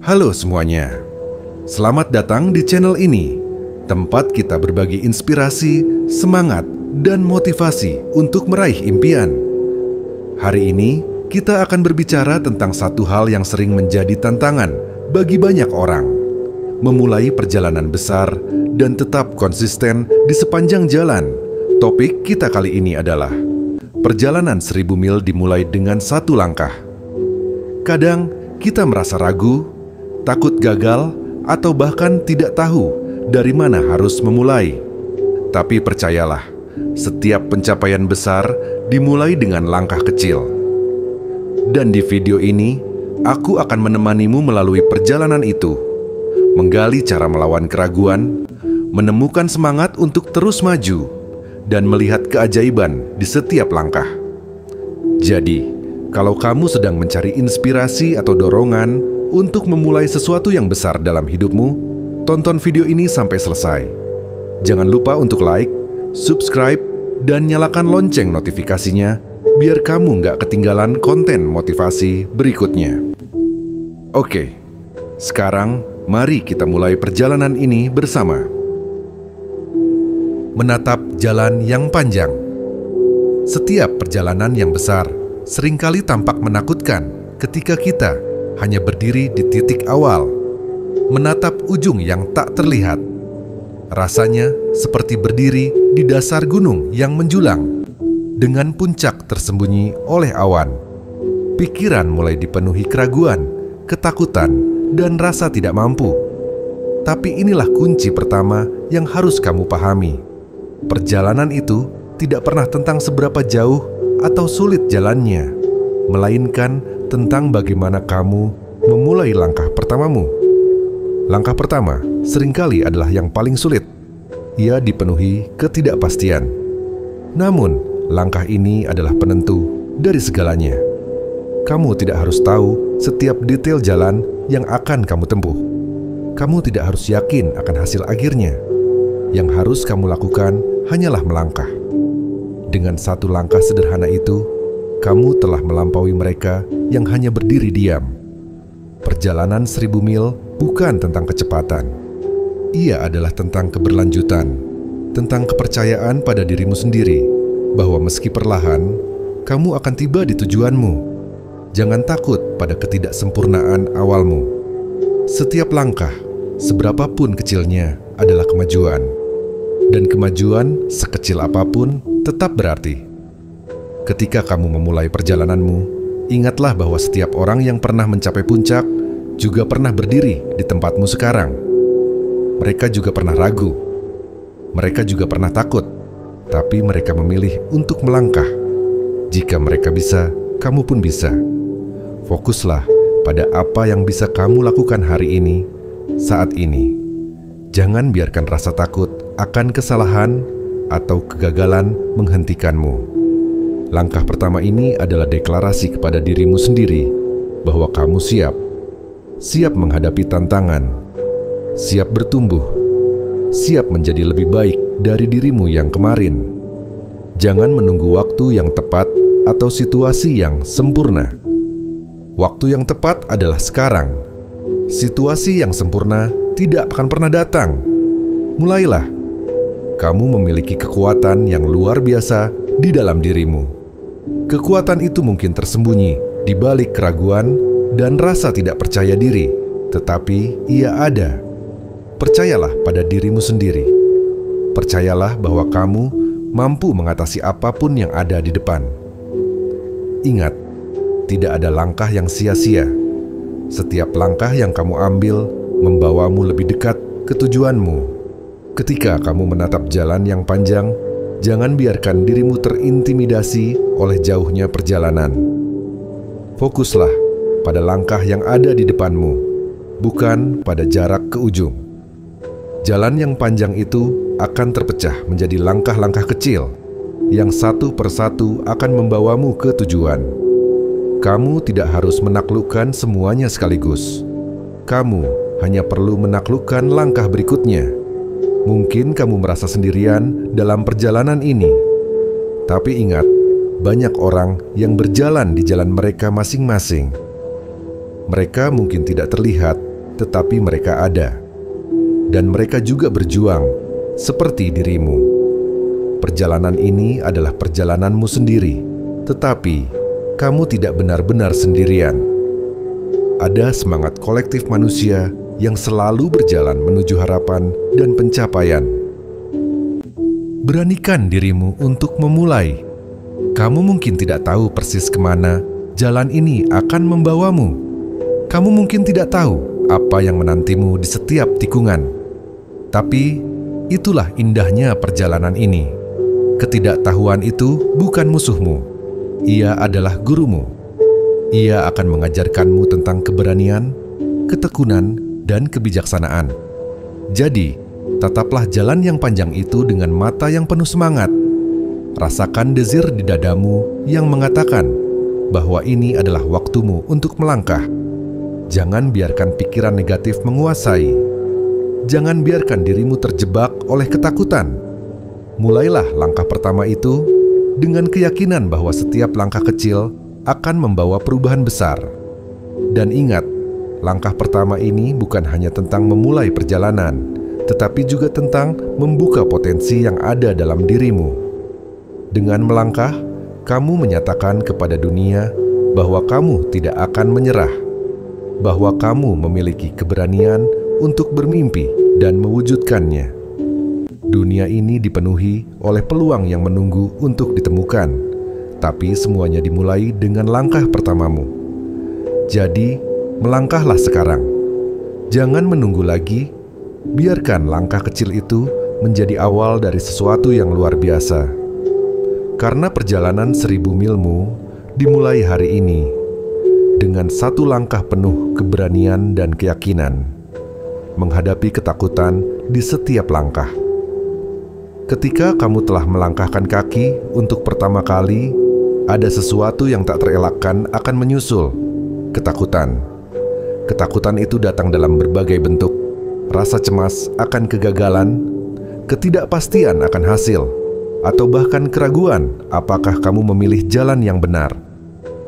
Halo semuanya, selamat datang di channel ini, tempat kita berbagi inspirasi, semangat, dan motivasi untuk meraih impian. Hari ini, kita akan berbicara tentang satu hal yang sering menjadi tantangan bagi banyak orang. Memulai perjalanan besar dan tetap konsisten di sepanjang jalan. Topik kita kali ini adalah perjalanan 1000 mil dimulai dengan satu langkah. Kadang, kita merasa ragu, takut gagal, atau bahkan tidak tahu dari mana harus memulai. Tapi percayalah, setiap pencapaian besar dimulai dengan langkah kecil. Dan di video ini, aku akan menemanimu melalui perjalanan itu, menggali cara melawan keraguan, menemukan semangat untuk terus maju, dan melihat keajaiban di setiap langkah. Jadi, kalau kamu sedang mencari inspirasi atau dorongan untuk memulai sesuatu yang besar dalam hidupmu, tonton video ini sampai selesai. Jangan lupa untuk like, subscribe, dan nyalakan lonceng notifikasinya biar kamu nggak ketinggalan konten motivasi berikutnya. Oke, sekarang mari kita mulai perjalanan ini bersama. Menatap jalan yang panjang. Setiap perjalanan yang besar seringkali tampak menakutkan ketika kita hanya berdiri di titik awal, menatap ujung yang tak terlihat. Rasanya seperti berdiri di dasar gunung yang menjulang, dengan puncak tersembunyi oleh awan. Pikiran mulai dipenuhi keraguan, ketakutan, dan rasa tidak mampu. Tapi inilah kunci pertama yang harus kamu pahami. Perjalanan itu tidak pernah tentang seberapa jauh atau sulit jalannya, melainkan tentang bagaimana kamu memulai langkah pertamamu. Langkah pertama seringkali adalah yang paling sulit. Ia dipenuhi ketidakpastian. Namun, langkah ini adalah penentu dari segalanya. Kamu tidak harus tahu setiap detail jalan yang akan kamu tempuh. Kamu tidak harus yakin akan hasil akhirnya. Yang harus kamu lakukan hanyalah melangkah. Dengan satu langkah sederhana itu, kamu telah melampaui mereka yang hanya berdiri diam. Perjalanan 1000 mil bukan tentang kecepatan. Ia adalah tentang keberlanjutan, tentang kepercayaan pada dirimu sendiri, bahwa meski perlahan, kamu akan tiba di tujuanmu. Jangan takut pada ketidaksempurnaan awalmu. Setiap langkah, seberapapun kecilnya, adalah kemajuan. Dan kemajuan, sekecil apapun, tetap berarti. Ketika kamu memulai perjalananmu, ingatlah bahwa setiap orang yang pernah mencapai puncak juga pernah berdiri di tempatmu sekarang. Mereka juga pernah ragu. Mereka juga pernah takut. Tapi mereka memilih untuk melangkah. Jika mereka bisa, kamu pun bisa. Fokuslah pada apa yang bisa kamu lakukan hari ini, saat ini. Jangan biarkan rasa takut akan kesalahan atau kegagalan menghentikanmu. Langkah pertama ini adalah deklarasi kepada dirimu sendiri bahwa kamu siap. Siap menghadapi tantangan, siap bertumbuh, siap menjadi lebih baik dari dirimu yang kemarin. Jangan menunggu waktu yang tepat atau situasi yang sempurna. Waktu yang tepat adalah sekarang. Situasi yang sempurna tidak akan pernah datang. Mulailah. Kamu memiliki kekuatan yang luar biasa di dalam dirimu. Kekuatan itu mungkin tersembunyi di balik keraguan dan rasa tidak percaya diri, tetapi ia ada. Percayalah pada dirimu sendiri. Percayalah bahwa kamu mampu mengatasi apapun yang ada di depan. Ingat, tidak ada langkah yang sia-sia. Setiap langkah yang kamu ambil membawamu lebih dekat ke tujuanmu. Ketika kamu menatap jalan yang panjang, jangan biarkan dirimu terintimidasi oleh jauhnya perjalanan. Fokuslah pada langkah yang ada di depanmu, bukan pada jarak ke ujung. Jalan yang panjang itu akan terpecah menjadi langkah-langkah kecil, yang satu persatu akan membawamu ke tujuan. Kamu tidak harus menaklukkan semuanya sekaligus. Kamu hanya perlu menaklukkan langkah berikutnya. Mungkin kamu merasa sendirian dalam perjalanan ini. Tapi ingat, banyak orang yang berjalan di jalan mereka masing-masing. Mereka mungkin tidak terlihat, tetapi mereka ada. Dan mereka juga berjuang, seperti dirimu. Perjalanan ini adalah perjalananmu sendiri, tetapi kamu tidak benar-benar sendirian. Ada semangat kolektif manusia yang selalu berjalan menuju harapan dan pencapaian. Beranikan dirimu untuk memulai. Kamu mungkin tidak tahu persis kemana jalan ini akan membawamu. Kamu mungkin tidak tahu apa yang menantimu di setiap tikungan. Tapi itulah indahnya perjalanan ini. Ketidaktahuan itu bukan musuhmu. Ia adalah gurumu. Ia akan mengajarkanmu tentang keberanian, ketekunan, dan kebijaksanaan. Jadi, tataplah jalan yang panjang itu dengan mata yang penuh semangat. Rasakan desir di dadamu yang mengatakan bahwa ini adalah waktumu untuk melangkah. Jangan biarkan pikiran negatif menguasai. Jangan biarkan dirimu terjebak oleh ketakutan. Mulailah langkah pertama itu dengan keyakinan bahwa setiap langkah kecil akan membawa perubahan besar. Dan ingat, langkah pertama ini bukan hanya tentang memulai perjalanan, tetapi juga tentang membuka potensi yang ada dalam dirimu. Dengan melangkah, kamu menyatakan kepada dunia bahwa kamu tidak akan menyerah, bahwa kamu memiliki keberanian untuk bermimpi dan mewujudkannya. Dunia ini dipenuhi oleh peluang yang menunggu untuk ditemukan, tapi semuanya dimulai dengan langkah pertamamu. Jadi, melangkahlah sekarang. Jangan menunggu lagi. Biarkan langkah kecil itu menjadi awal dari sesuatu yang luar biasa. Karena perjalanan 1000 milmu dimulai hari ini dengan satu langkah penuh keberanian dan keyakinan, menghadapi ketakutan di setiap langkah. Ketika kamu telah melangkahkan kaki untuk pertama kali, ada sesuatu yang tak terelakkan akan menyusul. Ketakutan. Ketakutan itu datang dalam berbagai bentuk. Rasa cemas akan kegagalan, ketidakpastian akan hasil, atau bahkan keraguan apakah kamu memilih jalan yang benar.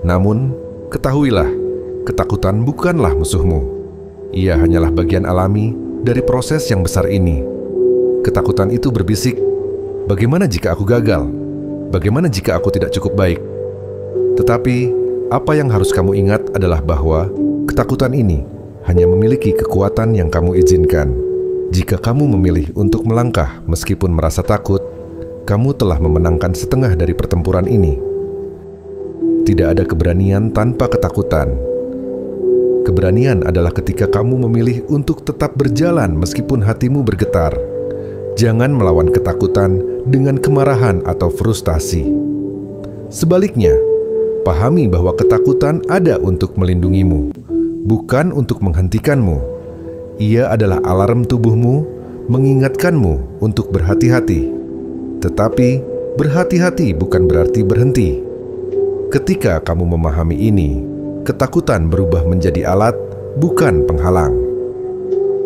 Namun, ketahuilah, ketakutan bukanlah musuhmu. Ia hanyalah bagian alami dari proses yang besar ini. Ketakutan itu berbisik, bagaimana jika aku gagal? Bagaimana jika aku tidak cukup baik? Tetapi, apa yang harus kamu ingat adalah bahwa ketakutan ini hanya memiliki kekuatan yang kamu izinkan. Jika kamu memilih untuk melangkah meskipun merasa takut, kamu telah memenangkan setengah dari pertempuran ini. Tidak ada keberanian tanpa ketakutan. Keberanian adalah ketika kamu memilih untuk tetap berjalan meskipun hatimu bergetar. Jangan melawan ketakutan dengan kemarahan atau frustasi. Sebaliknya, pahami bahwa ketakutan ada untuk melindungimu, bukan untuk menghentikanmu. Ia adalah alarm tubuhmu mengingatkanmu untuk berhati-hati. Tetapi, berhati-hati bukan berarti berhenti. Ketika kamu memahami ini, ketakutan berubah menjadi alat, bukan penghalang.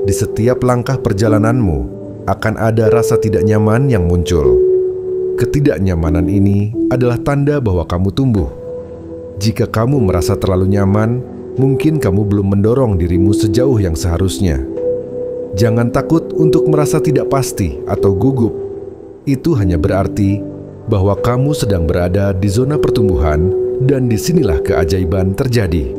Di setiap langkah perjalananmu, akan ada rasa tidak nyaman yang muncul. Ketidaknyamanan ini adalah tanda bahwa kamu tumbuh. Jika kamu merasa terlalu nyaman, mungkin kamu belum mendorong dirimu sejauh yang seharusnya. Jangan takut untuk merasa tidak pasti atau gugup. Itu hanya berarti bahwa kamu sedang berada di zona pertumbuhan dan disinilah keajaiban terjadi.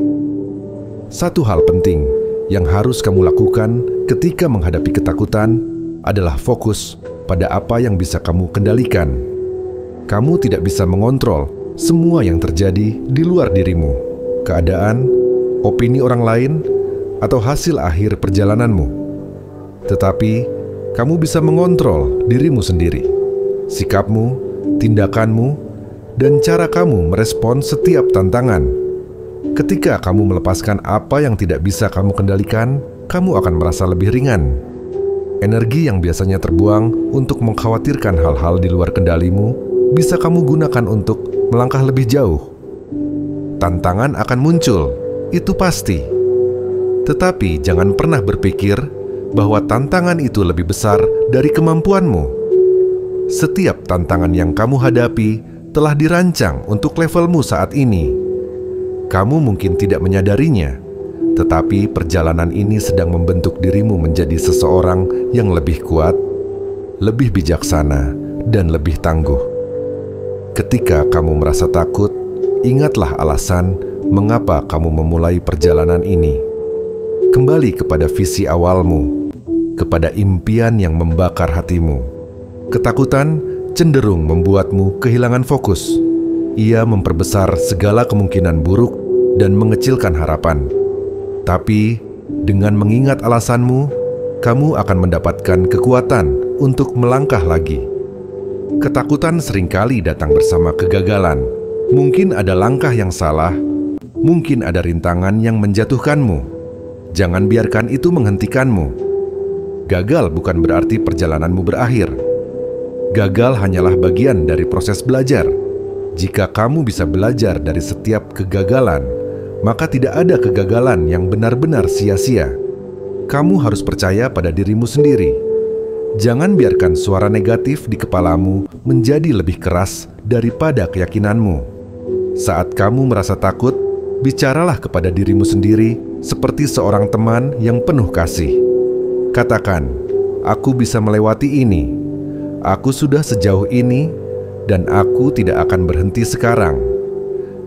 Satu hal penting yang harus kamu lakukan ketika menghadapi ketakutan adalah fokus pada apa yang bisa kamu kendalikan. Kamu tidak bisa mengontrol semua yang terjadi di luar dirimu, keadaan, opini orang lain, atau hasil akhir perjalananmu. Tetapi, kamu bisa mengontrol dirimu sendiri. Sikapmu, tindakanmu, dan cara kamu merespon setiap tantangan. Ketika kamu melepaskan apa yang tidak bisa kamu kendalikan, kamu akan merasa lebih ringan. Energi yang biasanya terbuang untuk mengkhawatirkan hal-hal di luar kendalimu bisa kamu gunakan untuk melangkah lebih jauh. Tantangan akan muncul, itu pasti. Tetapi jangan pernah berpikir bahwa tantangan itu lebih besar dari kemampuanmu. Setiap tantangan yang kamu hadapi telah dirancang untuk levelmu saat ini. Kamu mungkin tidak menyadarinya, Tetapi perjalanan ini sedang membentuk dirimu menjadi seseorang yang lebih kuat, lebih bijaksana, dan lebih tangguh. Ketika kamu merasa takut, ingatlah alasan mengapa kamu memulai perjalanan ini. Kembali kepada visi awalmu, kepada impian yang membakar hatimu. Ketakutan cenderung membuatmu kehilangan fokus. Ia memperbesar segala kemungkinan buruk dan mengecilkan harapan. Tapi, dengan mengingat alasanmu, kamu akan mendapatkan kekuatan untuk melangkah lagi. Ketakutan seringkali datang bersama kegagalan. Mungkin ada langkah yang salah, mungkin ada rintangan yang menjatuhkanmu. Jangan biarkan itu menghentikanmu. Gagal bukan berarti perjalananmu berakhir. Gagal hanyalah bagian dari proses belajar. Jika kamu bisa belajar dari setiap kegagalan, maka tidak ada kegagalan yang benar-benar sia-sia. Kamu harus percaya pada dirimu sendiri. Jangan biarkan suara negatif di kepalamu menjadi lebih keras daripada keyakinanmu. Saat kamu merasa takut, bicaralah kepada dirimu sendiri seperti seorang teman yang penuh kasih. Katakan, "Aku bisa melewati ini. Aku sudah sejauh ini, dan aku tidak akan berhenti sekarang."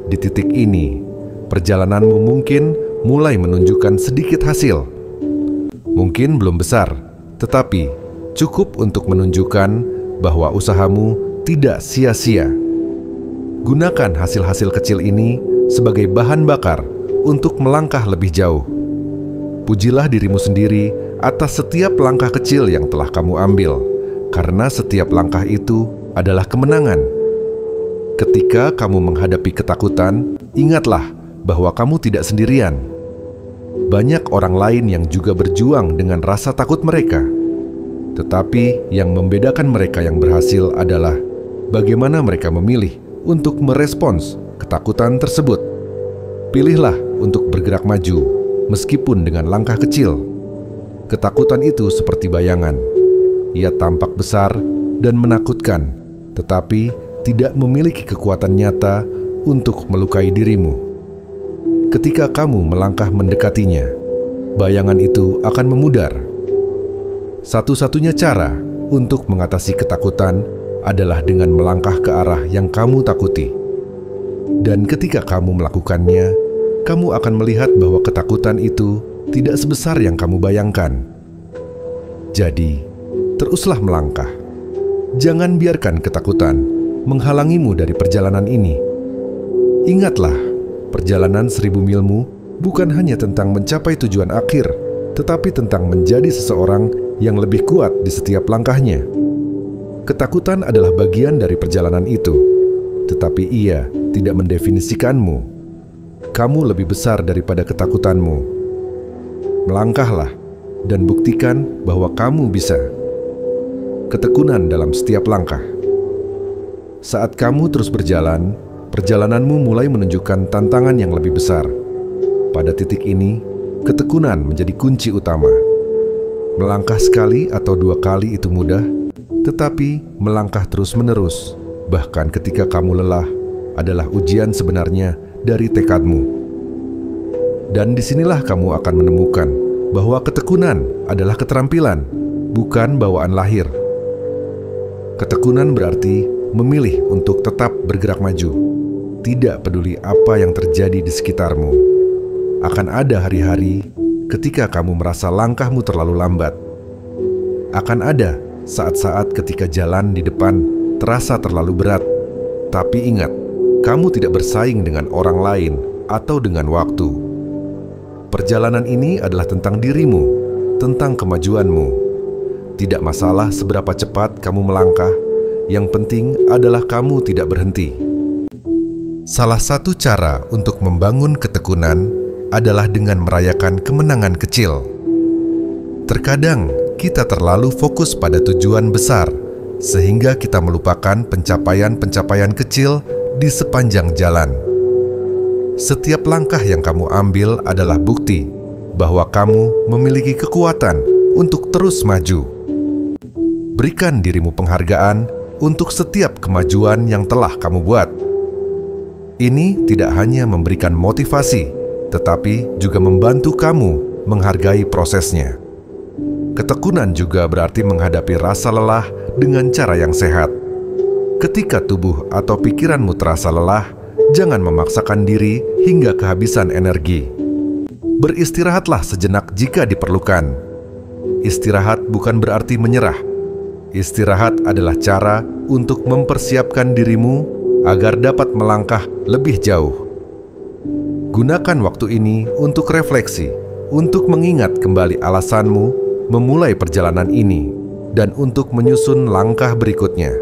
Di titik ini, perjalananmu mungkin mulai menunjukkan sedikit hasil. Mungkin belum besar, tetapi cukup untuk menunjukkan bahwa usahamu tidak sia-sia. Gunakan hasil-hasil kecil ini sebagai bahan bakar untuk melangkah lebih jauh. Pujilah dirimu sendiri atas setiap langkah kecil yang telah kamu ambil, karena setiap langkah itu adalah kemenangan. Ketika kamu menghadapi ketakutan, ingatlah bahwa kamu tidak sendirian. Banyak orang lain yang juga berjuang dengan rasa takut mereka. Tetapi yang membedakan mereka yang berhasil adalah bagaimana mereka memilih untuk merespons ketakutan tersebut. Pilihlah untuk bergerak maju, meskipun dengan langkah kecil. Ketakutan itu seperti bayangan. Ia tampak besar dan menakutkan, tetapi tidak memiliki kekuatan nyata untuk melukai dirimu. Ketika kamu melangkah mendekatinya, bayangan itu akan memudar. Satu-satunya cara untuk mengatasi ketakutan adalah dengan melangkah ke arah yang kamu takuti. Dan ketika kamu melakukannya, kamu akan melihat bahwa ketakutan itu tidak sebesar yang kamu bayangkan. Jadi, teruslah melangkah. Jangan biarkan ketakutan menghalangimu dari perjalanan ini. Ingatlah, perjalanan 1000 milmu bukan hanya tentang mencapai tujuan akhir, tetapi tentang menjadi seseorang yang lebih kuat di setiap langkahnya. Ketakutan adalah bagian dari perjalanan itu, tetapi ia tidak mendefinisikanmu. Kamu lebih besar daripada ketakutanmu. Melangkahlah dan buktikan bahwa kamu bisa. Ketekunan dalam setiap langkah. Saat kamu terus berjalan, perjalananmu mulai menunjukkan tantangan yang lebih besar. Pada titik ini, ketekunan menjadi kunci utama. Melangkah sekali atau 2 kali itu mudah, tetapi melangkah terus-menerus, bahkan ketika kamu lelah, adalah ujian sebenarnya dari tekadmu. Dan disinilah kamu akan menemukan bahwa ketekunan adalah keterampilan, bukan bawaan lahir. Ketekunan berarti memilih untuk tetap bergerak maju, tidak peduli apa yang terjadi di sekitarmu. Akan ada hari-hari ketika kamu merasa langkahmu terlalu lambat. Akan ada saat-saat ketika jalan di depan terasa terlalu berat. Tapi ingat, kamu tidak bersaing dengan orang lain atau dengan waktu. Perjalanan ini adalah tentang dirimu, tentang kemajuanmu. Tidak masalah seberapa cepat kamu melangkah, yang penting adalah kamu tidak berhenti. Salah satu cara untuk membangun ketekunan adalah dengan merayakan kemenangan kecil. Terkadang kita terlalu fokus pada tujuan besar, sehingga kita melupakan pencapaian-pencapaian kecil di sepanjang jalan. Setiap langkah yang kamu ambil adalah bukti bahwa kamu memiliki kekuatan untuk terus maju. Berikan dirimu penghargaan untuk setiap kemajuan yang telah kamu buat. Ini tidak hanya memberikan motivasi, tetapi juga membantu kamu menghargai prosesnya. Ketekunan juga berarti menghadapi rasa lelah dengan cara yang sehat. Ketika tubuh atau pikiranmu terasa lelah, jangan memaksakan diri hingga kehabisan energi. Beristirahatlah sejenak jika diperlukan. Istirahat bukan berarti menyerah. Istirahat adalah cara untuk mempersiapkan dirimu agar dapat melangkah lebih jauh. Gunakan waktu ini untuk refleksi, untuk mengingat kembali alasanmu memulai perjalanan ini, dan untuk menyusun langkah berikutnya.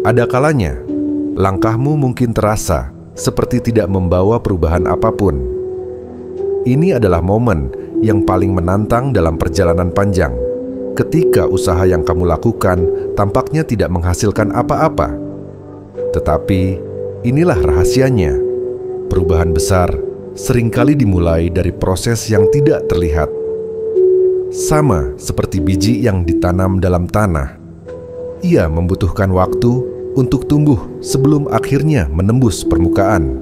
Ada kalanya, langkahmu mungkin terasa seperti tidak membawa perubahan apapun. Ini adalah momen yang paling menantang dalam perjalanan panjang, ketika usaha yang kamu lakukan tampaknya tidak menghasilkan apa-apa. Tetapi, inilah rahasianya. Perubahan besar seringkali dimulai dari proses yang tidak terlihat. Sama seperti biji yang ditanam dalam tanah, ia membutuhkan waktu untuk tumbuh sebelum akhirnya menembus permukaan.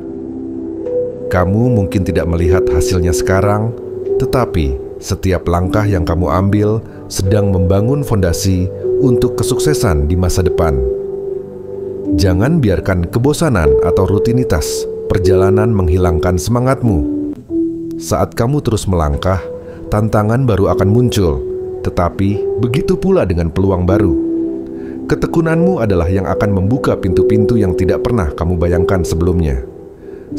Kamu mungkin tidak melihat hasilnya sekarang, tetapi setiap langkah yang kamu ambil sedang membangun fondasi untuk kesuksesan di masa depan. Jangan biarkan kebosanan atau rutinitas perjalanan menghilangkan semangatmu. Saat kamu terus melangkah, tantangan baru akan muncul, tetapi begitu pula dengan peluang baru. Ketekunanmu adalah yang akan membuka pintu-pintu yang tidak pernah kamu bayangkan sebelumnya.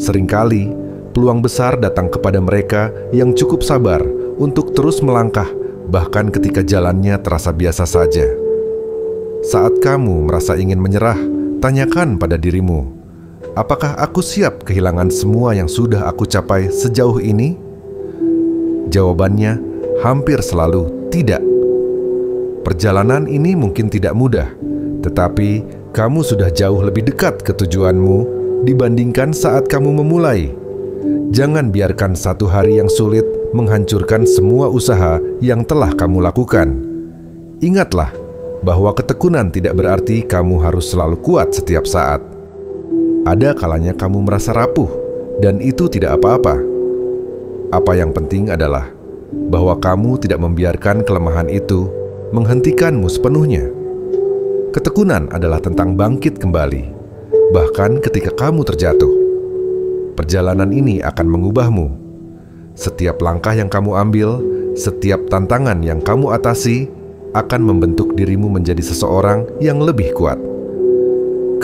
Seringkali, peluang besar datang kepada mereka yang cukup sabar untuk terus melangkah, bahkan ketika jalannya terasa biasa saja. Saat kamu merasa ingin menyerah, tanyakan pada dirimu, apakah aku siap kehilangan semua yang sudah aku capai sejauh ini? Jawabannya hampir selalu tidak. Perjalanan ini mungkin tidak mudah, tetapi kamu sudah jauh lebih dekat ke tujuanmu dibandingkan saat kamu memulai. Jangan biarkan satu hari yang sulit menghancurkan semua usaha yang telah kamu lakukan. Ingatlah bahwa ketekunan tidak berarti kamu harus selalu kuat setiap saat. Ada kalanya kamu merasa rapuh, dan itu tidak apa-apa. Apa yang penting adalah bahwa kamu tidak membiarkan kelemahan itu menghentikanmu sepenuhnya. Ketekunan adalah tentang bangkit kembali, bahkan ketika kamu terjatuh. Perjalanan ini akan mengubahmu. Setiap langkah yang kamu ambil, setiap tantangan yang kamu atasi, akan membentuk dirimu menjadi seseorang yang lebih kuat.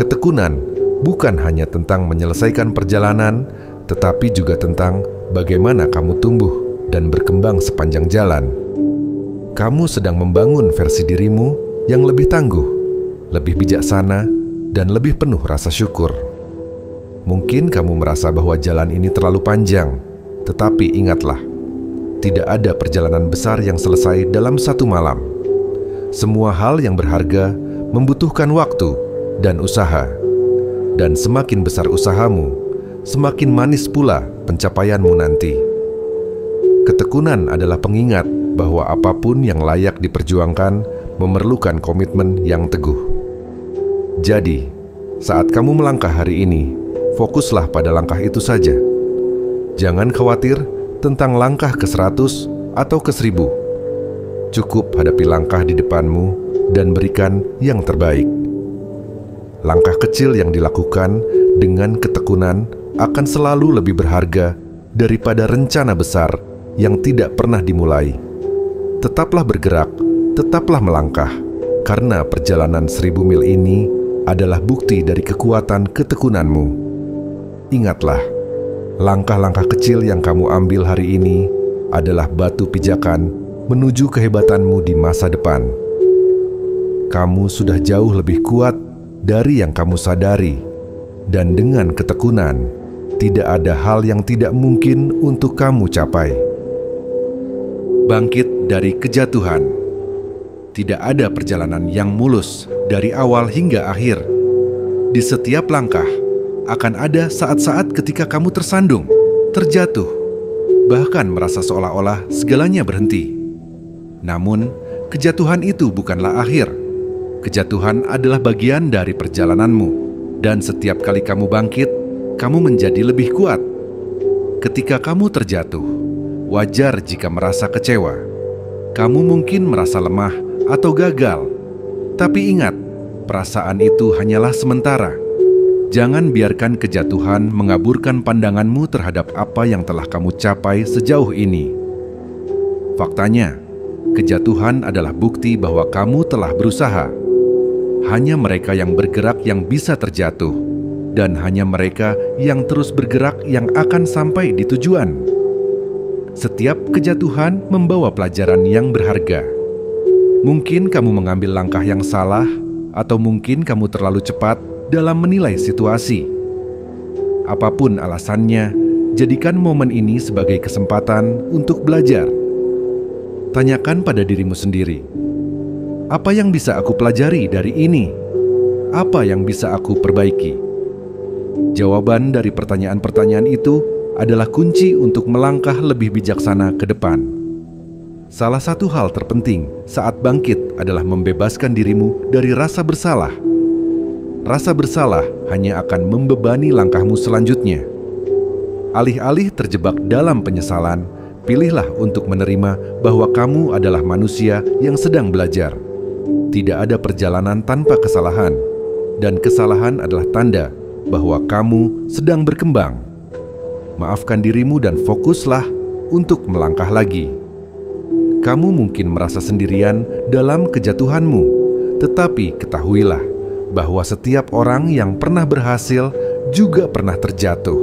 Ketekunan bukan hanya tentang menyelesaikan perjalanan, tetapi juga tentang bagaimana kamu tumbuh dan berkembang sepanjang jalan. Kamu sedang membangun versi dirimu yang lebih tangguh, lebih bijaksana, dan lebih penuh rasa syukur. Mungkin kamu merasa bahwa jalan ini terlalu panjang, tetapi ingatlah, tidak ada perjalanan besar yang selesai dalam satu malam. Semua hal yang berharga membutuhkan waktu dan usaha. Dan semakin besar usahamu, semakin manis pula pencapaianmu nanti. Ketekunan adalah pengingat bahwa apapun yang layak diperjuangkan memerlukan komitmen yang teguh. Jadi, saat kamu melangkah hari ini, fokuslah pada langkah itu saja. Jangan khawatir tentang langkah ke-100 atau ke-1000. Cukup hadapi langkah di depanmu dan berikan yang terbaik. Langkah kecil yang dilakukan dengan ketekunan akan selalu lebih berharga daripada rencana besar yang tidak pernah dimulai. Tetaplah bergerak, tetaplah melangkah, karena perjalanan 1000 mil ini adalah bukti dari kekuatan ketekunanmu. Ingatlah, langkah-langkah kecil yang kamu ambil hari ini adalah batu pijakan menuju kehebatanmu di masa depan. Kamu sudah jauh lebih kuat dari yang kamu sadari, dan dengan ketekunan, tidak ada hal yang tidak mungkin untuk kamu capai. Bangkit dari kejatuhan. Tidak ada perjalanan yang mulus dari awal hingga akhir. Di setiap langkah, akan ada saat-saat ketika kamu tersandung, terjatuh, bahkan merasa seolah-olah segalanya berhenti. Namun, kejatuhan itu bukanlah akhir. Kejatuhan adalah bagian dari perjalananmu, dan setiap kali kamu bangkit, kamu menjadi lebih kuat. Ketika kamu terjatuh, wajar jika merasa kecewa. Kamu mungkin merasa lemah atau gagal. Tapi ingat, perasaan itu hanyalah sementara. Jangan biarkan kejatuhan mengaburkan pandanganmu terhadap apa yang telah kamu capai sejauh ini. Faktanya, kejatuhan adalah bukti bahwa kamu telah berusaha. Hanya mereka yang bergerak yang bisa terjatuh, dan hanya mereka yang terus bergerak yang akan sampai di tujuan. Setiap kejatuhan membawa pelajaran yang berharga. Mungkin kamu mengambil langkah yang salah, atau mungkin kamu terlalu cepat dalam menilai situasi. Apapun alasannya, jadikan momen ini sebagai kesempatan untuk belajar. Tanyakan pada dirimu sendiri, apa yang bisa aku pelajari dari ini? Apa yang bisa aku perbaiki? Jawaban dari pertanyaan-pertanyaan itu adalah kunci untuk melangkah lebih bijaksana ke depan. Salah satu hal terpenting saat bangkit adalah membebaskan dirimu dari rasa bersalah. Rasa bersalah hanya akan membebani langkahmu selanjutnya. Alih-alih terjebak dalam penyesalan, pilihlah untuk menerima bahwa kamu adalah manusia yang sedang belajar. Tidak ada perjalanan tanpa kesalahan, dan kesalahan adalah tanda bahwa kamu sedang berkembang. Maafkan dirimu dan fokuslah untuk melangkah lagi. Kamu mungkin merasa sendirian dalam kejatuhanmu, tetapi ketahuilah bahwa setiap orang yang pernah berhasil juga pernah terjatuh.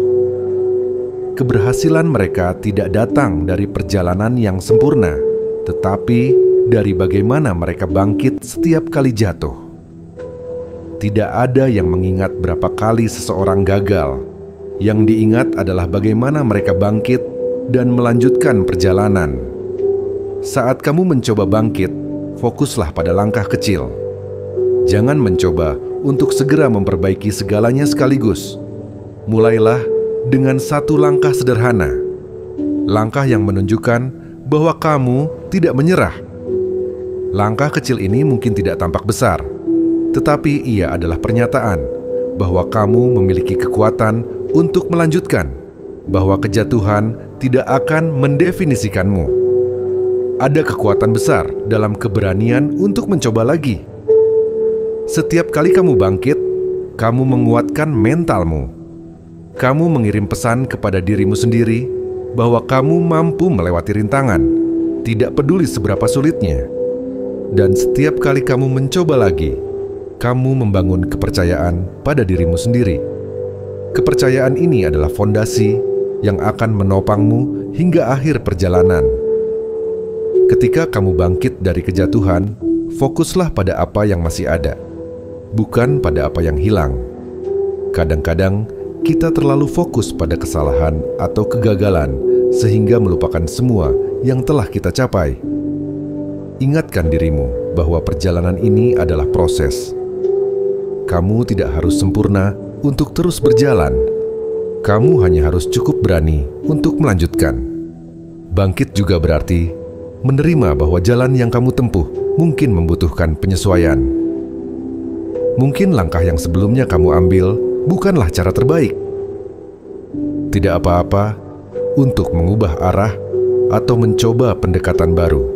Keberhasilan mereka tidak datang dari perjalanan yang sempurna, tetapi dari bagaimana mereka bangkit setiap kali jatuh. Tidak ada yang mengingat berapa kali seseorang gagal. Yang diingat adalah bagaimana mereka bangkit dan melanjutkan perjalanan. Saat kamu mencoba bangkit, fokuslah pada langkah kecil. Jangan mencoba untuk segera memperbaiki segalanya sekaligus. Mulailah dengan satu langkah sederhana. Langkah yang menunjukkan bahwa kamu tidak menyerah. Langkah kecil ini mungkin tidak tampak besar, tetapi ia adalah pernyataan bahwa kamu memiliki kekuatan untuk melanjutkan, bahwa kejatuhan tidak akan mendefinisikanmu. Ada kekuatan besar dalam keberanian untuk mencoba lagi. Setiap kali kamu bangkit, kamu menguatkan mentalmu. Kamu mengirim pesan kepada dirimu sendiri bahwa kamu mampu melewati rintangan, tidak peduli seberapa sulitnya. Dan setiap kali kamu mencoba lagi, kamu membangun kepercayaan pada dirimu sendiri. Kepercayaan ini adalah fondasi yang akan menopangmu hingga akhir perjalanan. Ketika kamu bangkit dari kejatuhan, fokuslah pada apa yang masih ada, bukan pada apa yang hilang. Kadang-kadang, kita terlalu fokus pada kesalahan atau kegagalan sehingga melupakan semua yang telah kita capai. Ingatkan dirimu bahwa perjalanan ini adalah proses. Kamu tidak harus sempurna untuk terus berjalan. Kamu hanya harus cukup berani untuk melanjutkan. Bangkit juga berarti menerima bahwa jalan yang kamu tempuh mungkin membutuhkan penyesuaian. Mungkin langkah yang sebelumnya kamu ambil bukanlah cara terbaik. Tidak apa-apa untuk mengubah arah atau mencoba pendekatan baru.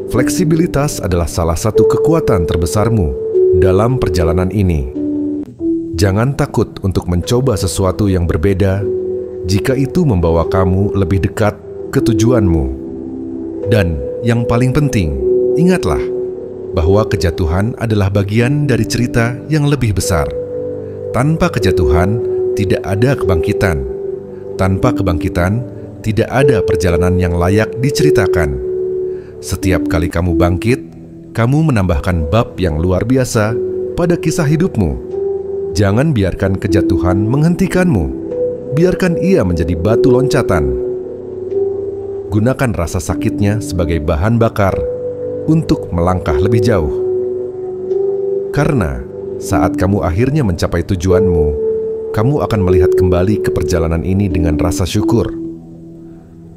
Fleksibilitas adalah salah satu kekuatan terbesarmu dalam perjalanan ini. Jangan takut untuk mencoba sesuatu yang berbeda jika itu membawa kamu lebih dekat ke tujuanmu. Dan yang paling penting, ingatlah bahwa kejatuhan adalah bagian dari cerita yang lebih besar. Tanpa kejatuhan, tidak ada kebangkitan. Tanpa kebangkitan, tidak ada perjalanan yang layak diceritakan. Setiap kali kamu bangkit, kamu menambahkan bab yang luar biasa pada kisah hidupmu. Jangan biarkan kejatuhan menghentikanmu. Biarkan ia menjadi batu loncatan. Gunakan rasa sakitnya sebagai bahan bakar untuk melangkah lebih jauh. Karena saat kamu akhirnya mencapai tujuanmu, kamu akan melihat kembali ke perjalanan ini dengan rasa syukur.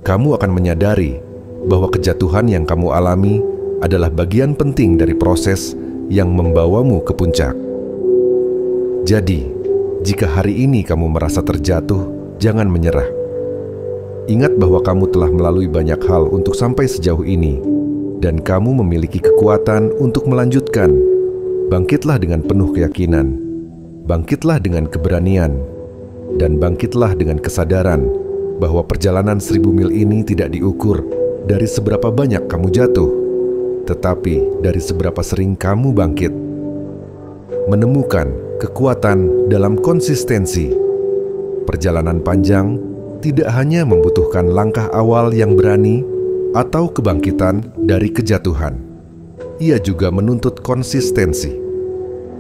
Kamu akan menyadari bahwa kejatuhan yang kamu alami adalah bagian penting dari proses yang membawamu ke puncak. Jadi, jika hari ini kamu merasa terjatuh, jangan menyerah. Ingat bahwa kamu telah melalui banyak hal untuk sampai sejauh ini, dan kamu memiliki kekuatan untuk melanjutkan. Bangkitlah dengan penuh keyakinan, bangkitlah dengan keberanian, dan bangkitlah dengan kesadaran bahwa perjalanan 1000 mil ini tidak diukur dari seberapa banyak kamu jatuh, tetapi dari seberapa sering kamu bangkit. Menemukan kekuatan dalam konsistensi. Perjalanan panjang tidak hanya membutuhkan langkah awal yang berani atau kebangkitan dari kejatuhan. Ia juga menuntut konsistensi.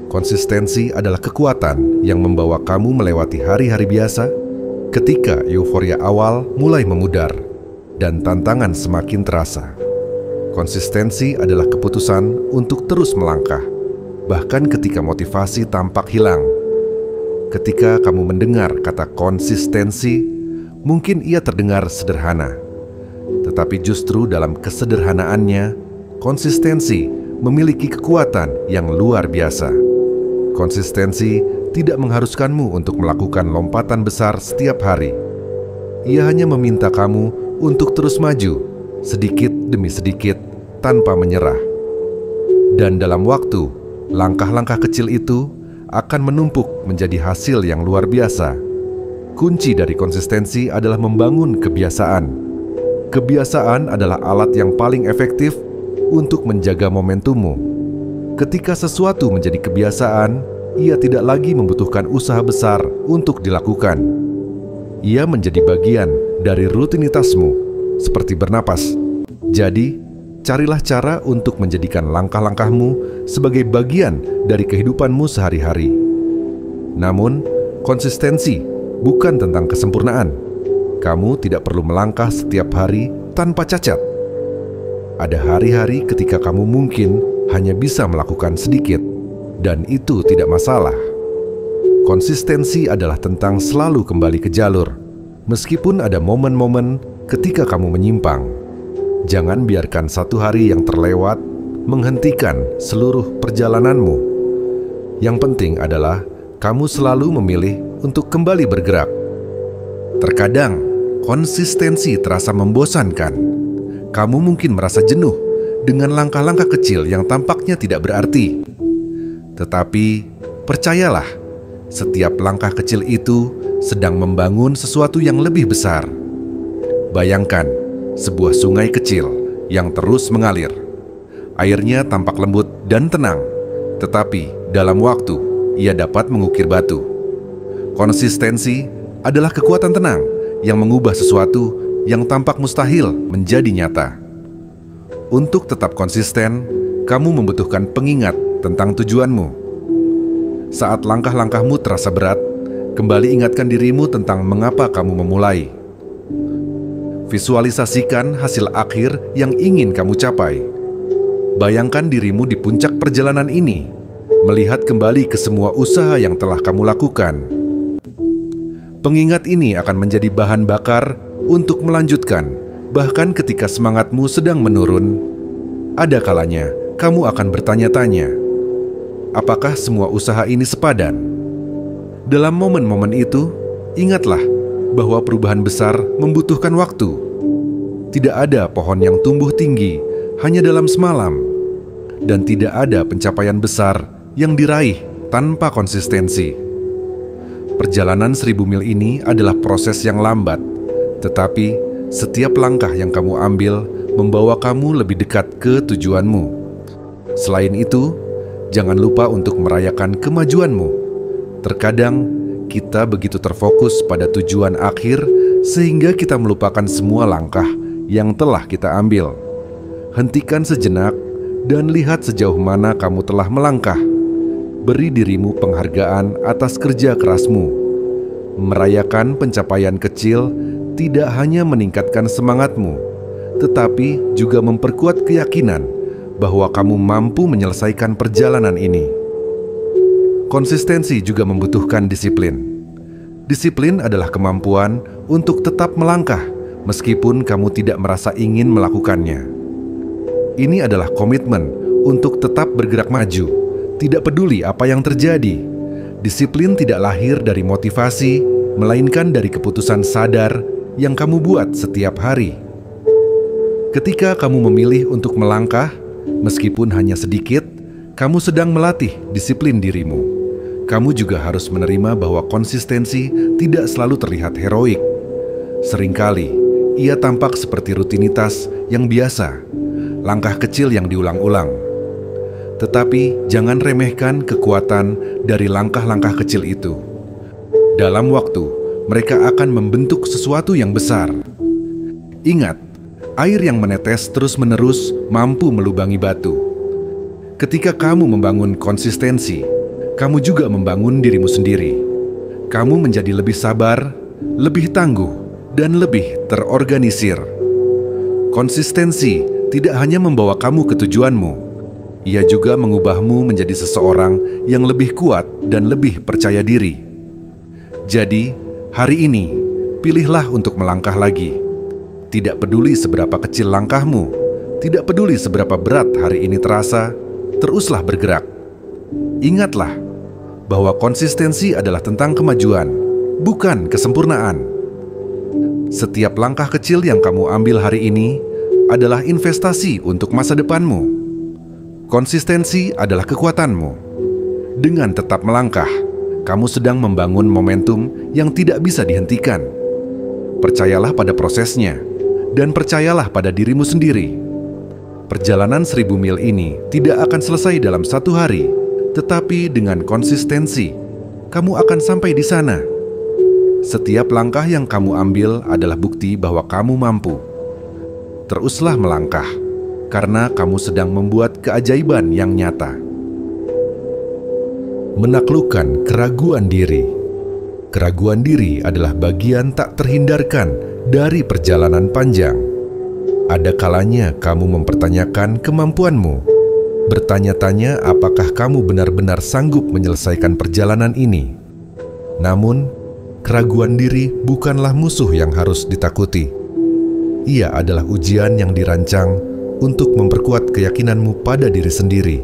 Konsistensi adalah kekuatan yang membawa kamu melewati hari-hari biasa ketika euforia awal mulai memudar dan tantangan semakin terasa. Konsistensi adalah keputusan untuk terus melangkah, bahkan ketika motivasi tampak hilang. Ketika kamu mendengar kata konsistensi, mungkin ia terdengar sederhana. Tetapi justru dalam kesederhanaannya, konsistensi memiliki kekuatan yang luar biasa. Konsistensi tidak mengharuskanmu untuk melakukan lompatan besar setiap hari. Ia hanya meminta kamu untuk terus maju, sedikit demi sedikit, tanpa menyerah. Dan dalam waktu, langkah-langkah kecil itu akan menumpuk menjadi hasil yang luar biasa. Kunci dari konsistensi adalah membangun kebiasaan. Kebiasaan adalah alat yang paling efektif untuk menjaga momentummu. Ketika sesuatu menjadi kebiasaan, ia tidak lagi membutuhkan usaha besar untuk dilakukan. Ia menjadi bagian dari rutinitasmu, seperti bernapas. Jadi, carilah cara untuk menjadikan langkah-langkahmu sebagai bagian dari kehidupanmu sehari-hari. Namun, konsistensi bukan tentang kesempurnaan. Kamu tidak perlu melangkah setiap hari tanpa cacat. Ada hari-hari ketika kamu mungkin hanya bisa melakukan sedikit, dan itu tidak masalah. Konsistensi adalah tentang selalu kembali ke jalur, meskipun ada momen-momen ketika kamu menyimpang. Jangan biarkan satu hari yang terlewat menghentikan seluruh perjalananmu. Yang penting adalah kamu selalu memilih untuk kembali bergerak. Terkadang, konsistensi terasa membosankan. Kamu mungkin merasa jenuh dengan langkah-langkah kecil yang tampaknya tidak berarti. Tetapi, percayalah, setiap langkah kecil itu sedang membangun sesuatu yang lebih besar. Bayangkan sebuah sungai kecil yang terus mengalir. Airnya tampak lembut dan tenang, tetapi dalam waktu ia dapat mengukir batu. Konsistensi adalah kekuatan tenang yang mengubah sesuatu yang tampak mustahil menjadi nyata. Untuk tetap konsisten, kamu membutuhkan pengingat tentang tujuanmu. Saat langkah-langkahmu terasa berat, kembali ingatkan dirimu tentang mengapa kamu memulai. Visualisasikan hasil akhir yang ingin kamu capai. Bayangkan dirimu di puncak perjalanan ini, melihat kembali ke semua usaha yang telah kamu lakukan. Pengingat ini akan menjadi bahan bakar untuk melanjutkan, bahkan ketika semangatmu sedang menurun. Ada kalanya kamu akan bertanya-tanya, apakah semua usaha ini sepadan? Dalam momen-momen itu, ingatlah bahwa perubahan besar membutuhkan waktu. Tidak ada pohon yang tumbuh tinggi hanya dalam semalam, dan tidak ada pencapaian besar yang diraih tanpa konsistensi. Perjalanan 1000 mil ini adalah proses yang lambat, tetapi setiap langkah yang kamu ambil membawa kamu lebih dekat ke tujuanmu. Selain itu, jangan lupa untuk merayakan kemajuanmu. Terkadang, kita begitu terfokus pada tujuan akhir sehingga kita melupakan semua langkah yang telah kita ambil. Hentikan sejenak dan lihat sejauh mana kamu telah melangkah. Beri dirimu penghargaan atas kerja kerasmu. Merayakan pencapaian kecil tidak hanya meningkatkan semangatmu, tetapi juga memperkuat keyakinan bahwa kamu mampu menyelesaikan perjalanan ini. Konsistensi juga membutuhkan disiplin. Disiplin adalah kemampuan untuk tetap melangkah meskipun kamu tidak merasa ingin melakukannya. Ini adalah komitmen untuk tetap bergerak maju, tidak peduli apa yang terjadi. Disiplin tidak lahir dari motivasi, melainkan dari keputusan sadar yang kamu buat setiap hari. Ketika kamu memilih untuk melangkah, meskipun hanya sedikit, kamu sedang melatih disiplin dirimu. Kamu juga harus menerima bahwa konsistensi tidak selalu terlihat heroik. Seringkali, ia tampak seperti rutinitas yang biasa, langkah kecil yang diulang-ulang. Tetapi jangan remehkan kekuatan dari langkah-langkah kecil itu. Dalam waktu, mereka akan membentuk sesuatu yang besar. Ingat, air yang menetes terus-menerus mampu melubangi batu. Ketika kamu membangun konsistensi, kamu juga membangun dirimu sendiri. Kamu menjadi lebih sabar, lebih tangguh, dan lebih terorganisir. Konsistensi tidak hanya membawa kamu ke tujuanmu, ia juga mengubahmu menjadi seseorang yang lebih kuat dan lebih percaya diri. Jadi, hari ini, pilihlah untuk melangkah lagi. Tidak peduli seberapa kecil langkahmu, tidak peduli seberapa berat hari ini terasa, teruslah bergerak. Ingatlah bahwa konsistensi adalah tentang kemajuan, bukan kesempurnaan. Setiap langkah kecil yang kamu ambil hari ini adalah investasi untuk masa depanmu. Konsistensi adalah kekuatanmu. Dengan tetap melangkah, kamu sedang membangun momentum yang tidak bisa dihentikan. Percayalah pada prosesnya, dan percayalah pada dirimu sendiri. Perjalanan 1000 mil ini tidak akan selesai dalam satu hari, tetapi dengan konsistensi, kamu akan sampai di sana. Setiap langkah yang kamu ambil adalah bukti bahwa kamu mampu. Teruslah melangkah, karena kamu sedang membuat keajaiban yang nyata. Menaklukkan keraguan diri. Keraguan diri adalah bagian tak terhindarkan dari perjalanan panjang. Ada kalanya kamu mempertanyakan kemampuanmu, bertanya-tanya apakah kamu benar-benar sanggup menyelesaikan perjalanan ini. Namun, keraguan diri bukanlah musuh yang harus ditakuti. Ia adalah ujian yang dirancang untuk memperkuat keyakinanmu pada diri sendiri.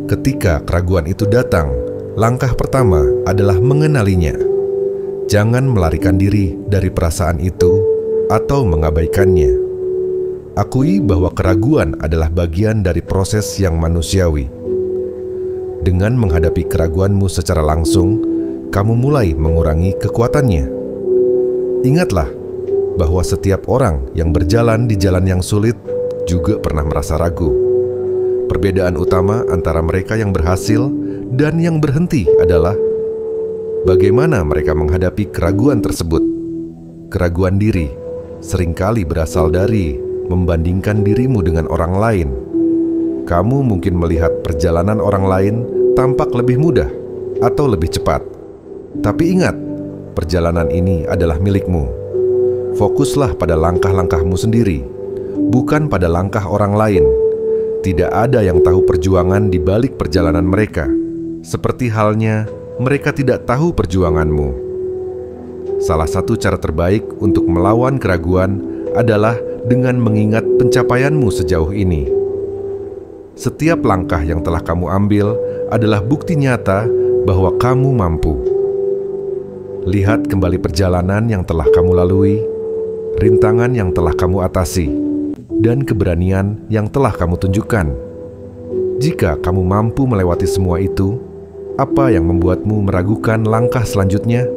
Ketika keraguan itu datang, langkah pertama adalah mengenalinya. Jangan melarikan diri dari perasaan itu atau mengabaikannya. Akui bahwa keraguan adalah bagian dari proses yang manusiawi. Dengan menghadapi keraguanmu secara langsung, kamu mulai mengurangi kekuatannya. Ingatlah bahwa setiap orang yang berjalan di jalan yang sulit juga pernah merasa ragu. Perbedaan utama antara mereka yang berhasil dan yang berhenti adalah bagaimana mereka menghadapi keraguan tersebut. Keraguan diri seringkali berasal dari membandingkan dirimu dengan orang lain. Kamu mungkin melihat perjalanan orang lain tampak lebih mudah atau lebih cepat. Tapi ingat, perjalanan ini adalah milikmu. Fokuslah pada langkah-langkahmu sendiri, bukan pada langkah orang lain. Tidak ada yang tahu perjuangan di balik perjalanan mereka. Seperti halnya, mereka tidak tahu perjuanganmu. Salah satu cara terbaik untuk melawan keraguan adalah dengan mengingat pencapaianmu sejauh ini. Setiap langkah yang telah kamu ambil adalah bukti nyata bahwa kamu mampu. Lihat kembali perjalanan yang telah kamu lalui, rintangan yang telah kamu atasi, dan keberanian yang telah kamu tunjukkan. Jika kamu mampu melewati semua itu, apa yang membuatmu meragukan langkah selanjutnya?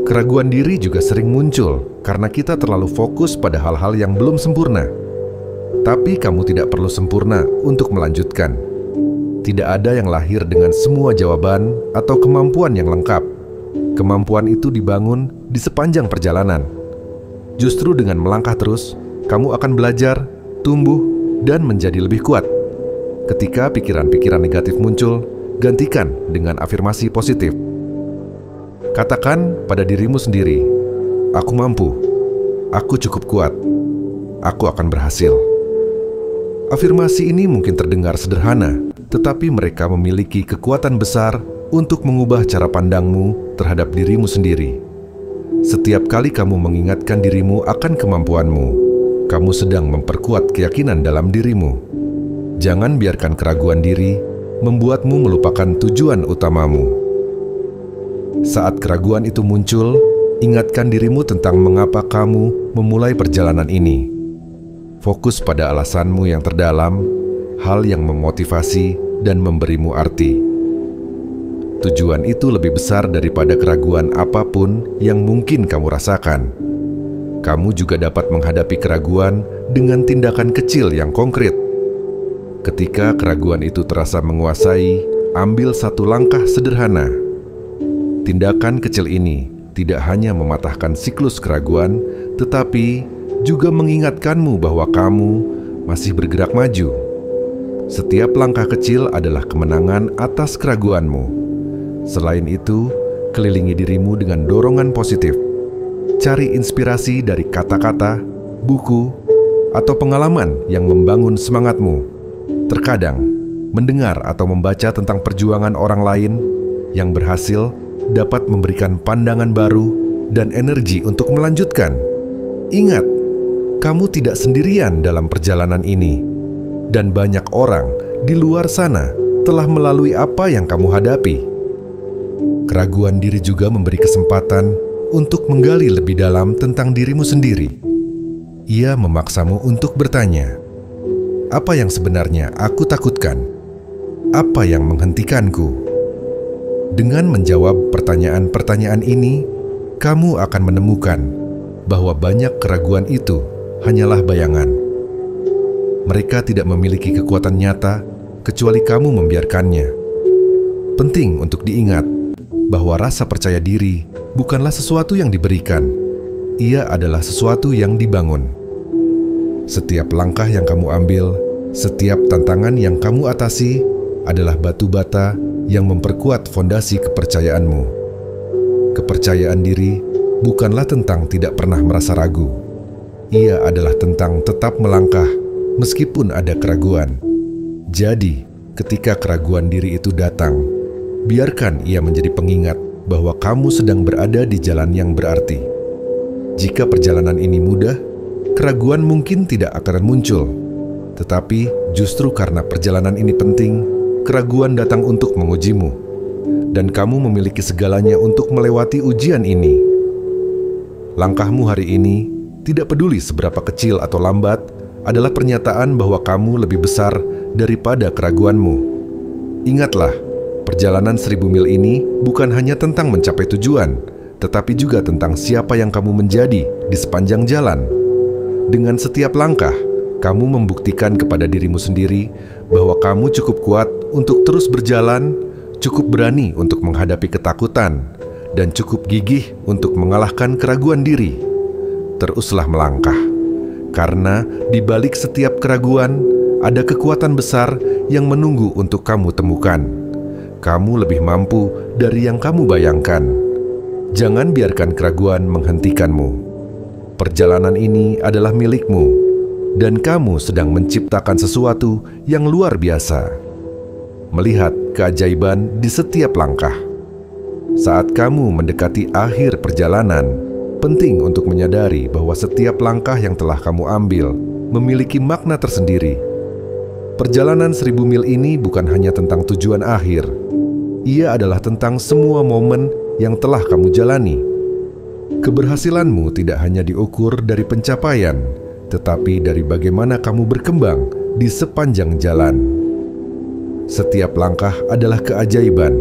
Keraguan diri juga sering muncul karena kita terlalu fokus pada hal-hal yang belum sempurna. Tapi kamu tidak perlu sempurna untuk melanjutkan. Tidak ada yang lahir dengan semua jawaban atau kemampuan yang lengkap. Kemampuan itu dibangun di sepanjang perjalanan. Justru dengan melangkah terus, kamu akan belajar, tumbuh, dan menjadi lebih kuat. Ketika pikiran-pikiran negatif muncul, gantikan dengan afirmasi positif. Katakan pada dirimu sendiri, aku mampu, aku cukup kuat, aku akan berhasil. Afirmasi ini mungkin terdengar sederhana, tetapi mereka memiliki kekuatan besar untuk mengubah cara pandangmu terhadap dirimu sendiri. Setiap kali kamu mengingatkan dirimu akan kemampuanmu, kamu sedang memperkuat keyakinan dalam dirimu. Jangan biarkan keraguan diri membuatmu melupakan tujuan utamamu. Saat keraguan itu muncul, Ingatkan dirimu tentang mengapa kamu memulai perjalanan ini. Fokus pada alasanmu yang terdalam, hal yang memotivasi dan memberimu arti. Tujuan itu lebih besar daripada keraguan apapun yang mungkin kamu rasakan. Kamu juga dapat menghadapi keraguan dengan tindakan kecil yang konkret. Ketika keraguan itu terasa menguasai, ambil satu langkah sederhana. Tindakan kecil ini tidak hanya mematahkan siklus keraguan, tetapi juga mengingatkanmu bahwa kamu masih bergerak maju. Setiap langkah kecil adalah kemenangan atas keraguanmu. Selain itu, kelilingi dirimu dengan dorongan positif. Cari inspirasi dari kata-kata, buku, atau pengalaman yang membangun semangatmu. Terkadang, mendengar atau membaca tentang perjuangan orang lain yang berhasil dapat memberikan pandangan baru dan energi untuk melanjutkan. Ingat, kamu tidak sendirian dalam perjalanan ini, dan banyak orang di luar sana telah melalui apa yang kamu hadapi. Keraguan diri juga memberi kesempatan untuk menggali lebih dalam tentang dirimu sendiri. Ia memaksamu untuk bertanya, apa yang sebenarnya aku takutkan? Apa yang menghentikanku? Dengan menjawab pertanyaan-pertanyaan ini, kamu akan menemukan bahwa banyak keraguan itu hanyalah bayangan. Mereka tidak memiliki kekuatan nyata kecuali kamu membiarkannya. Penting untuk diingat bahwa rasa percaya diri bukanlah sesuatu yang diberikan, ia adalah sesuatu yang dibangun. Setiap langkah yang kamu ambil, setiap tantangan yang kamu atasi adalah batu bata yang memperkuat fondasi kepercayaanmu. Kepercayaan diri bukanlah tentang tidak pernah merasa ragu. Ia adalah tentang tetap melangkah meskipun ada keraguan. Jadi, ketika keraguan diri itu datang, biarkan ia menjadi pengingat bahwa kamu sedang berada di jalan yang berarti. Jika perjalanan ini mudah, keraguan mungkin tidak akan muncul. Tetapi justru karena perjalanan ini penting, keraguan datang untuk mengujimu, dan kamu memiliki segalanya untuk melewati ujian ini. Langkahmu hari ini, tidak peduli seberapa kecil atau lambat, adalah pernyataan bahwa kamu lebih besar daripada keraguanmu. Ingatlah, perjalanan 1000 mil ini bukan hanya tentang mencapai tujuan, tetapi juga tentang siapa yang kamu menjadi di sepanjang jalan. Dengan setiap langkah, kamu membuktikan kepada dirimu sendiri bahwa kamu cukup kuat untuk terus berjalan, cukup berani untuk menghadapi ketakutan, dan cukup gigih untuk mengalahkan keraguan diri. Teruslah melangkah, karena di balik setiap keraguan ada kekuatan besar yang menunggu untuk kamu temukan. Kamu lebih mampu dari yang kamu bayangkan. Jangan biarkan keraguan menghentikanmu. Perjalanan ini adalah milikmu, dan kamu sedang menciptakan sesuatu yang luar biasa. Melihat keajaiban di setiap langkah. Saat kamu mendekati akhir perjalanan, penting untuk menyadari bahwa setiap langkah yang telah kamu ambil memiliki makna tersendiri. Perjalanan 1000 mil ini bukan hanya tentang tujuan akhir. Ia adalah tentang semua momen yang telah kamu jalani. Keberhasilanmu tidak hanya diukur dari pencapaian, tetapi dari bagaimana kamu berkembang di sepanjang jalan. Setiap langkah adalah keajaiban.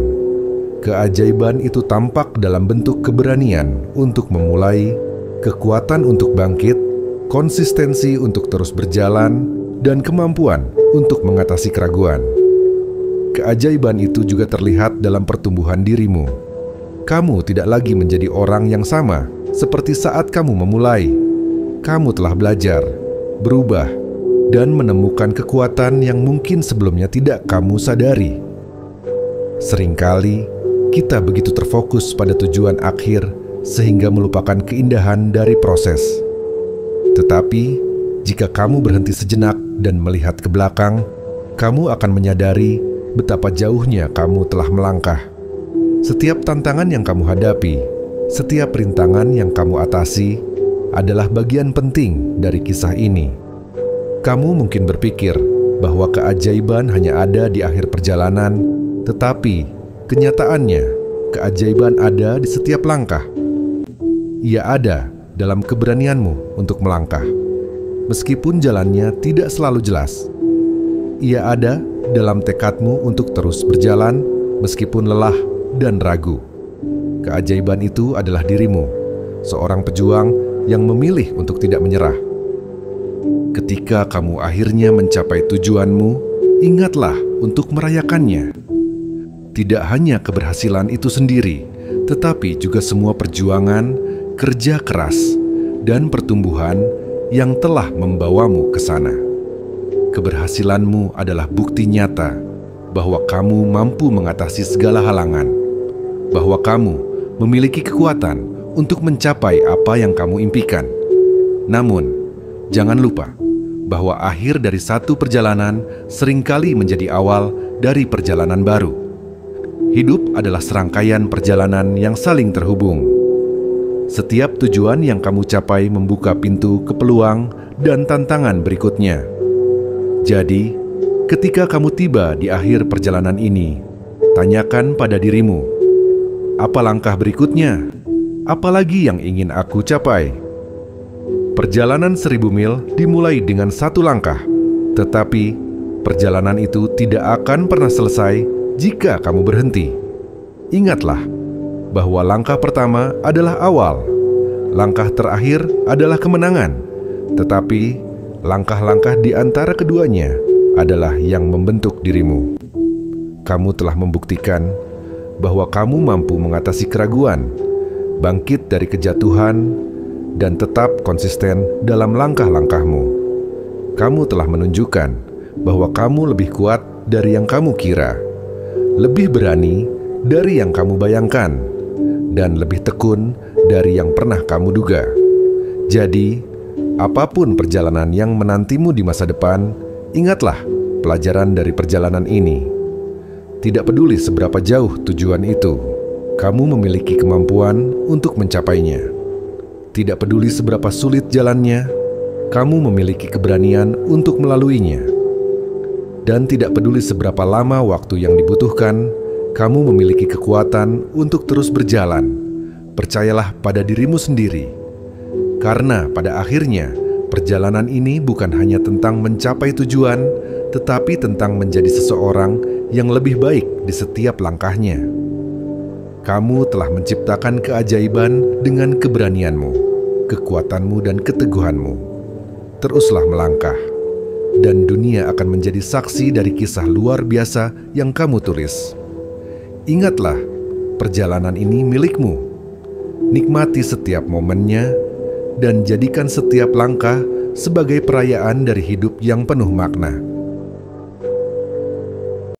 Keajaiban itu tampak dalam bentuk keberanian untuk memulai, kekuatan untuk bangkit, konsistensi untuk terus berjalan, dan kemampuan untuk mengatasi keraguan. Keajaiban itu juga terlihat dalam pertumbuhan dirimu. Kamu tidak lagi menjadi orang yang sama seperti saat kamu memulai. Kamu telah belajar, berubah, dan menemukan kekuatan yang mungkin sebelumnya tidak kamu sadari. Seringkali, kita begitu terfokus pada tujuan akhir sehingga melupakan keindahan dari proses. Tetapi, jika kamu berhenti sejenak dan melihat ke belakang, kamu akan menyadari betapa jauhnya kamu telah melangkah. Setiap tantangan yang kamu hadapi, setiap rintangan yang kamu atasi, adalah bagian penting dari kisah ini. Kamu mungkin berpikir bahwa keajaiban hanya ada di akhir perjalanan, tetapi kenyataannya keajaiban ada di setiap langkah. Ia ada dalam keberanianmu untuk melangkah. Meskipun jalannya tidak selalu jelas, Ia ada dalam tekadmu untuk terus berjalan meskipun lelah dan ragu. Keajaiban itu adalah dirimu, seorang pejuang yang memilih untuk tidak menyerah. Ketika kamu akhirnya mencapai tujuanmu, ingatlah untuk merayakannya. Tidak hanya keberhasilan itu sendiri, tetapi juga semua perjuangan, kerja keras, dan pertumbuhan yang telah membawamu ke sana. Keberhasilanmu adalah bukti nyata bahwa kamu mampu mengatasi segala halangan, bahwa kamu memiliki kekuatan untuk mencapai apa yang kamu impikan. Namun, jangan lupa bahwa akhir dari satu perjalanan seringkali menjadi awal dari perjalanan baru. Hidup adalah serangkaian perjalanan yang saling terhubung. Setiap tujuan yang kamu capai membuka pintu ke peluang dan tantangan berikutnya. Jadi, ketika kamu tiba di akhir perjalanan ini, tanyakan pada dirimu, apa langkah berikutnya? Apalagi yang ingin aku capai? Perjalanan 1000 mil dimulai dengan satu langkah, tetapi perjalanan itu tidak akan pernah selesai jika kamu berhenti. Ingatlah bahwa langkah pertama adalah awal, langkah terakhir adalah kemenangan, tetapi langkah-langkah di antara keduanya adalah yang membentuk dirimu. Kamu telah membuktikan bahwa kamu mampu mengatasi keraguan, bangkit dari kejatuhan, dan tetap konsisten dalam langkah-langkahmu. Kamu telah menunjukkan bahwa kamu lebih kuat dari yang kamu kira, lebih berani dari yang kamu bayangkan, dan lebih tekun dari yang pernah kamu duga. Jadi, apapun perjalanan yang menantimu di masa depan, ingatlah pelajaran dari perjalanan ini. Tidak peduli seberapa jauh tujuan itu, kamu memiliki kemampuan untuk mencapainya. Tidak peduli seberapa sulit jalannya, kamu memiliki keberanian untuk melaluinya. Dan tidak peduli seberapa lama waktu yang dibutuhkan, kamu memiliki kekuatan untuk terus berjalan. Percayalah pada dirimu sendiri. Karena pada akhirnya, perjalanan ini bukan hanya tentang mencapai tujuan, tetapi tentang menjadi seseorang yang lebih baik di setiap langkahnya. Kamu telah menciptakan keajaiban dengan keberanianmu, kekuatanmu, dan keteguhanmu. Teruslah melangkah, dan dunia akan menjadi saksi dari kisah luar biasa yang kamu tulis. Ingatlah, perjalanan ini milikmu. Nikmati setiap momennya, dan jadikan setiap langkah sebagai perayaan dari hidup yang penuh makna.